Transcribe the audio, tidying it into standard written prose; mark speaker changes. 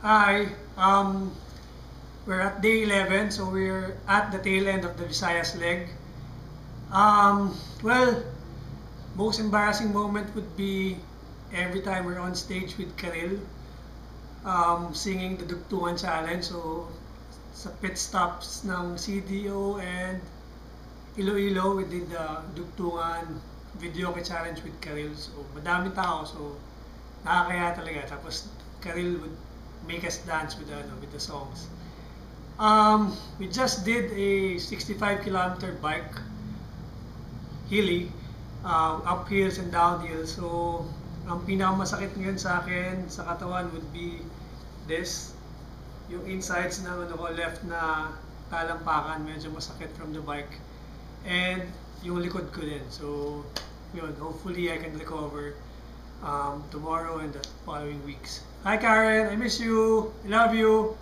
Speaker 1: Hi, we're at day 11, so we're at the tail end of the Visayas leg. Well, most embarrassing moment would be every time we're on stage with Karil, singing the Dugtungan Challenge. So, sa pit stops ng CDO and Iloilo, we did the Dugtungan Video Challenge with Karil. So, madami tao, so nakakaya talaga. Tapos, Karil would make us dance with the songs. We just did a 65-kilometer bike, hilly, up hills and down hills. So, ang pinakamasakit ngayon sa akin sa katawan would be this, yung insides ng left na talampakan, medyo masakit from the bike. And yung likod ko din. So, yun, hopefully I can recover tomorrow and the following weeks. Hi Karen, I miss you. I love you.